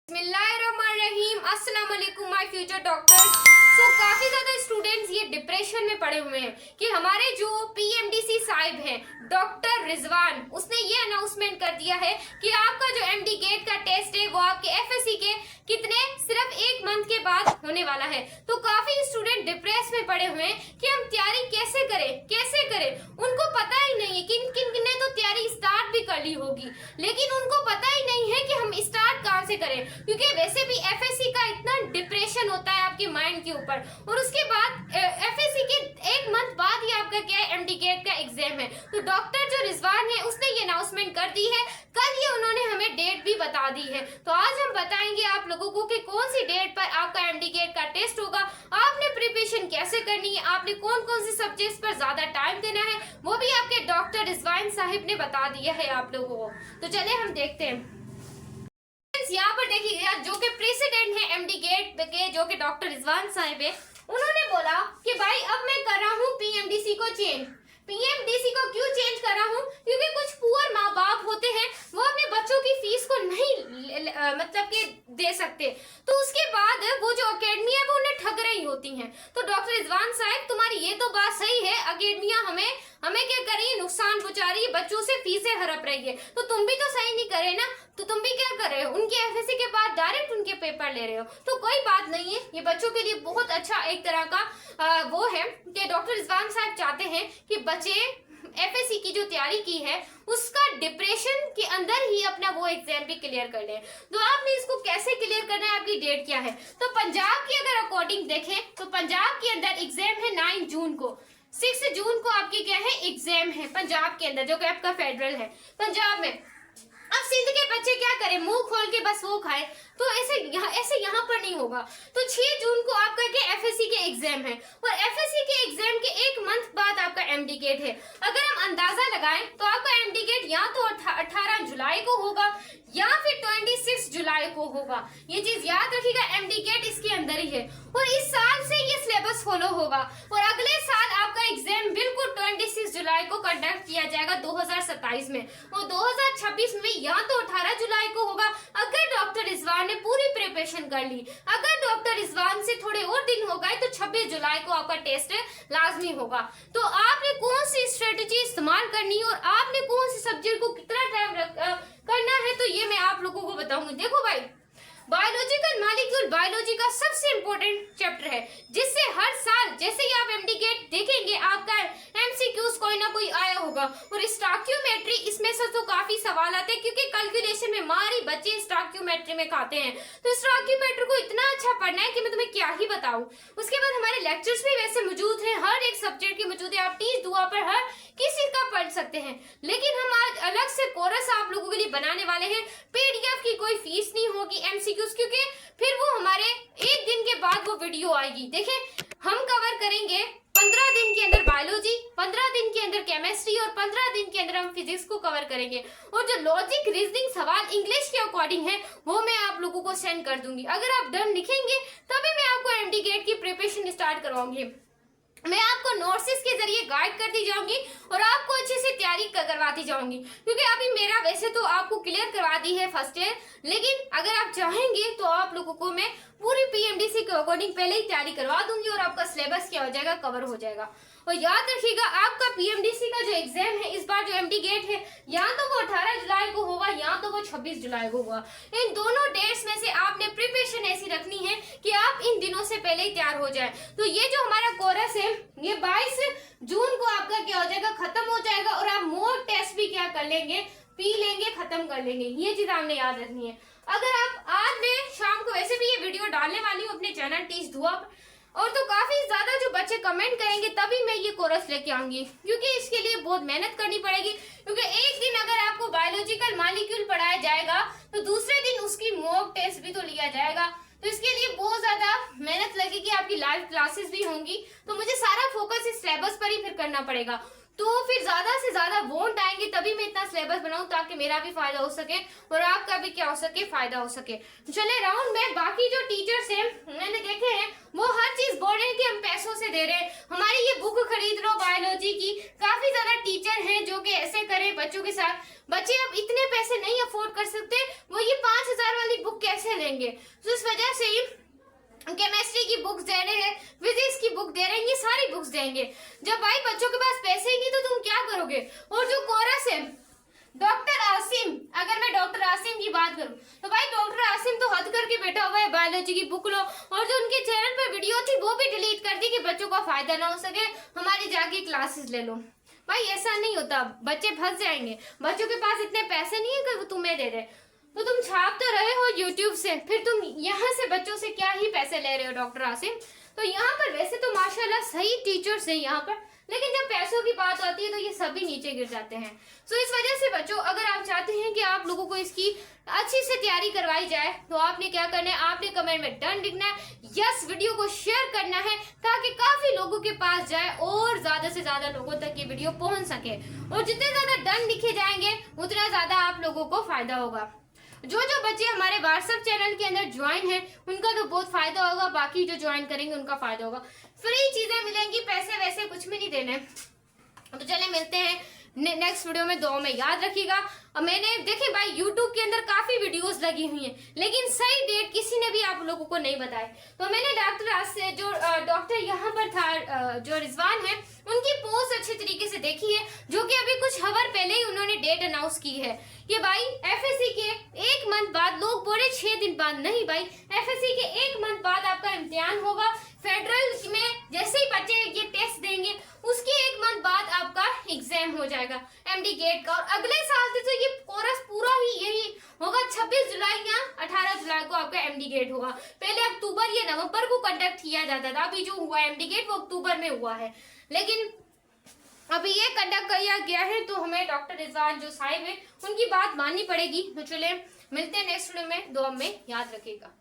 बिस्मिल्लाहिर्रहमानिर्रहीम, अस्सलाम वालेकुम माय फ्यूचर डॉक्टर्स। काफी ज्यादा स्टूडेंट्स ये डिप्रेशन में पड़े हुए हैं कि हमारे जो पीएमडीसी साहिब हैं डॉक्टर रिजवान, उसने ये अनाउंसमेंट कर दिया है कि आपका जो एमडी गेट का टेस्ट है वो आपके एफएससी के कितने सिर्फ 1 मंथ के बाद होने वाला है। तो काफी स्टूडेंट डिप्रेस में पड़े हुए हैं कि हम तैयारी कैसे करें। उनको पता ही नहीं है, किन किन ने तो तैयारी स्टार्ट भी कर ली होगी, लेकिन उनको पता ही नहीं है कि हम स्टार्ट कहाँ से करें, क्योंकि वैसे भी एफएससी का इतना डिप्रेशन होता है आपके माइंड के ऊपर। और उसके बाद एफएससी के 1 मंथ बाद ही आपका क्या है, एमडी गेट का एग्जाम है। तो डॉक्टर जो रिजवान है उसने ये अनाउंसमेंट कर दी है, कल ये उन्होंने हमें डेट भी बता दी है। तो आज हम बताएंगे आप लोगों को कि कौन सी डेट पर आपका एमडी गेट का टेस्ट होगा, आपने प्रिपरेशन कैसे करनी है, आपने कौन कौन से सब्जेक्ट्स पर ज्यादा टाइम देना है, वो भी आपके डॉक्टर रिजवान साहिब ने बता दिया है आप लोगों को। तो चले हम देखते हैं। यहाँ पर देखिए जो कि प्रेसिडेंट है एमडी गेट के, जो कि डॉक्टर रिजवान साहिब है, उन्होंने बोला कि भाई अब मैं कर रहा हूँ पीएमडीसी को चेंज। पीएमडीसी को क्यों चेंज कर रहा हूँ? क्योंकि कुछ पुअर माँ बाप होते हैं, वो अपने बच्चों की फीस को नहीं मतलब कि दे सकते, तो उसके बाद वो जो अकेडमी है वो उन्हें ठग रही होती हैं। तो डॉक्टर रिजवान साहब, तुम्हारी ये तो बात सही है, अकेडमियां हमें क्या कर रही है, नुकसान पहुंचा रही है, बच्चों से फीसें हड़प रही है, तो तुम भी तो सही नहीं करे ना। तो तुम भी क्या कर रहे हो, उनके एफएससी के बाद डायरेक्ट उनके पेपर ले रहे हो। तो कोई बात नहीं है, ये बच्चों के लिए बहुत अच्छा एक तरह का वो है कि डॉक्टर रिजवान साहब चाहते हैं कि बच्चे एफएससी की जो तैयारी की है उसका डिप्रेशन के अंदर ही अपना वो एग्जाम भी क्लियर कर ले। तो आपने इसको कैसे क्लियर करना है, आपकी डेट क्या है? तो पंजाब की अगर अकॉर्डिंग देखें तो पंजाब के अंदर एग्जाम है 9 जून को। 6 जून को आपकी क्या है, एग्जाम है पंजाब के अंदर, जो कि आपका फेडरल है पंजाब में। अब सिंध के बच्चे क्या करें, मुंह खोल के बस वो खाए, तो ऐसे यहाँ पर नहीं होगा। तो 6 जून को आपका क्या एफएससी के एग्जाम है, और एफएससी के एग्जाम के 1 मंथ बाद आपका एमडी गेट है। अगर हम अंदाजा लगाएं तो आपका एमडी गेट या तो 18 जुलाई को होगा या फिर 26 जुलाई को होगा। ये चीज याद रखिएगा, एमडी गेट इसके अंदर ही है, और इस साल से ये सिलेबस फॉलो होगा, और अगले साल आपका एग्जाम बिल्कुल 26 जुलाई को कंडक्ट किया जाएगा 2027 में, और 2026 में या तो 18 जुलाई को होगा अगर डॉक्टर रिजवान ने पूरी प्रिपरेशन कर ली। अगर डॉक्टर रिजवान से थोड़े और दिन हो गए तो 26 जुलाई को आपका टेस्ट लाजमी होगा। तो आपने कौन सी स्ट्रेटेजी इस्तेमाल करनी है और आपने कौन सी सब्जेक्ट को कितना टाइम करना है, तो ये मैं आप लोगों को बताऊंगी। देखो भाई, बायोलॉजिकल मॉलिक्यूल बायोलॉजी का सबसे इंपॉर्टेंट चैप्टर है, जिससे हर साल जैसे ही आप एमडी गेट देखेंगे आपका एमसीक्यूज कोई ना कोई आया होगा, और स्टॉकियोमेट्री इसमें से तो काफी सवाल आते हैं, क्योंकि कैलकुलेशन में हमारी बच्चे स्टॉकियोमेट्री में खाते हैं। तो स्टॉकियोमेट्री को इतना अच्छा पढ़ना है कि मैं तुम्हें क्या ही बताऊं। उसके बाद हमारे लेक्चर्स भी वैसे मौजूद है, हर एक सब्जेक्ट के मौजूद है, आप टीच दुआ पर हर किसी का पढ़ सकते हैं। लेकिन हम आज अलग से कोर्स आप लोगों के लिए बनाने वाले हैं, पीडीएफ की कोई फीस नहीं होगी एमसीक्यूज, क्योंकि फिर वो हमारे 1 दिन के बाद वो वीडियो आएगी। देखें, हम कवर करेंगे 15 दिन के अंदर बायोलॉजी, 15 दिन के अंदर केमिस्ट्री, और 15 दिन के अंदर हम फिजिक्स को कवर करेंगे। और जो लॉजिक रीजनिंग सवाल इंग्लिश के अकॉर्डिंग है वो मैं आप लोगों को सेंड कर दूंगी। अगर आप डन लिखेंगे तभी मैं आपको एमडी गेट की प्रिपरेशन स्टार्ट करवाऊंगी। मैं आपको नोट्स के जरिए गाइड करती जाऊंगी और आपको अच्छे से तैयारी करवाती जाऊंगी, क्योंकि अभी मेरा वैसे तो आपको क्लियर करवा दी है फर्स्ट ईयर, लेकिन अगर आप चाहेंगे तो आप लोगों को मैं पूरी पीएमडीसी के अकॉर्डिंग पहले ही तैयारी करवा दूंगी, और आपका सिलेबस क्या हो जाएगा, कवर हो जाएगा। और याद रखिएगा, आपका पीएमडीसी का जो एग्जाम है इस बार, जो एमडी गेट है, या तो वो 18 जुलाई को होगा या तो वो 26 जुलाई को होगा। इन दोनों डेट्स में से आपने प्रिपरेशन ऐसी रखनी है कि आप इन दिनों से पहले ही तैयार हो जाए। तो ये जो हमारा कोर्स है ये 22 जून को आपका क्या हो जाएगा, खत्म हो जाएगा, और आप मोक टेस्ट भी क्या कर लेंगे, पी लेंगे, खत्म कर लेंगे। ये चीज आपने याद रखनी है। अगर आप आज मैं शाम को वैसे भी ये वीडियो डालने वाली हूँ अपने चैनल टीच दुआ पर, और तो काफी ज्यादा जो बच्चे कमेंट करेंगे तभी मैं ये कोर्स लेके आऊंगी, क्योंकि इसके लिए बहुत मेहनत करनी पड़ेगी। क्योंकि एक दिन अगर आपको बायोलॉजिकल मॉलिक्यूल पढ़ाया जाएगा तो दूसरे दिन उसकी मॉक टेस्ट भी तो लिया जाएगा, तो इसके लिए बहुत ज्यादा मेहनत लगेगी, आपकी लाइव क्लासेस भी होंगी, तो मुझे सारा फोकस इस सिलेबस पर ही फिर करना पड़ेगा। तो फिर ज्यादा से ज्यादा वोट आएंगे तभी मैं इतना सिलेबस बनाऊं ताकि मेरा भी फायदा हो सके और आपका भी क्या हो सके, फायदा हो सके। चले राउंड में बाकी जो टीचर्स हैं मैंने देखे हैं वो हर चीज बोल रहे हैं कि हम पैसों से दे रहे हैं, हमारी ये बुक खरीद लो बायोलॉजी की। काफी ज्यादा टीचर हैं जो कि ऐसे करें बच्चों के साथ, बच्चे अब इतने पैसे नहीं अफोर्ड कर सकते, वो ये 5,000 वाली बुक कैसे लेंगे। तो इस वजह से ही केमिस्ट्री की बुक्स दे रहे हैं, फिजिक्स की बुक दे रहे हैं, ये सारी बुक्स देंगे। जब भाई बच्चों के पास पैसे ही नहीं तो तुम क्या करोगे। और जो कोरस है डॉक्टर आसिम, अगर मैं डॉक्टर आसिम की बात करूं तो भाई डॉक्टर आसिम तो हद करके बैठा हुआ है, बायोलॉजी की बुक लो, और जो उनके चैनल पर वीडियो थी वो भी डिलीट कर दी कि बच्चों का फायदा ना हो सके, हमारी जाके क्लासेस ले लो। भाई ऐसा नहीं होता, बच्चे फंस जाएंगे। बच्चों के पास इतने पैसे नहीं है कि वो तुम्हें दे दे, तो तुम छाप तो रहे हो यूट्यूब से, फिर तुम यहाँ से बच्चों से क्या ही पैसे ले रहे हो डॉक्टर आसिम। तो यहाँ पर वैसे तो माशाल्लाह सही टीचर्स हैं यहाँ पर, लेकिन जब पैसों की बात आती है तो ये सभी नीचे गिर जाते हैं। सो इस वजह से बच्चों, अगर आप चाहते हैं कि आप लोगों को इसकी अच्छी से तैयारी करवाई जाए तो आपने क्या करना है, आपने कमेंट में डन लिखना है, यस वीडियो को शेयर करना है ताकि काफी लोगों के पास जाए और ज्यादा से ज्यादा लोगों तक ये वीडियो पहुंच सके। और जितने ज्यादा डन लिखे जाएंगे उतना ज्यादा आप लोगों को फायदा होगा। जो जो बच्चे हमारे व्हाट्सएप चैनल के अंदर ज्वाइन हैं उनका तो बहुत फायदा होगा, बाकी जो ज्वाइन करेंगे उनका फायदा होगा। फ्री चीजें मिलेंगी, पैसे वैसे कुछ भी नहीं देने। तो चले मिलते हैं नेक्स्ट वीडियो में, दुआ में याद रखिएगा। मैंने देखे भाई यूट्यूब के अंदर काफी वीडियोस लगी हुई हैं, लेकिन सही डेट किसी ने भी आप लोगों को नहीं बताए। तो मैंने डॉक्टर आज से जो डॉक्टर यहाँ पर था जो रिजवान है, उनकी पोस्ट अच्छी तरीके से देखी है, जो कि अभी कुछ हवर पहले ही उन्होंने डेट अनाउंस की है कि भाई एफएससी के 1 मंथ बाद, लोग बोले 6 दिन बाद, नहीं भाई एफएससी के 1 मंथ बाद आपका इम्तिहान होगा। फेडरल में जैसे ही बच्चे ये टेस्ट देंगे उसके 1 मंथ बाद आपका एग्जाम हो जाएगा एमडी गेट का। और अगले साल से तो ये कोर्स पूरा ही यही होगा, 26 जुलाई या 18 जुलाई को आपका एमडी गेट होगा। पहले अक्टूबर या नवंबर को कंडक्ट किया जाता था, अभी जो हुआ एमडी गेट वो अक्टूबर में हुआ है, लेकिन अभी ये कंडक्ट किया गया है। तो हमें डॉक्टर रिजवान जो साहिब है उनकी बात माननी पड़ेगी। तो चले मिलते हैं नेक्स्ट वीडियो में, दुआ में याद रखिएगा।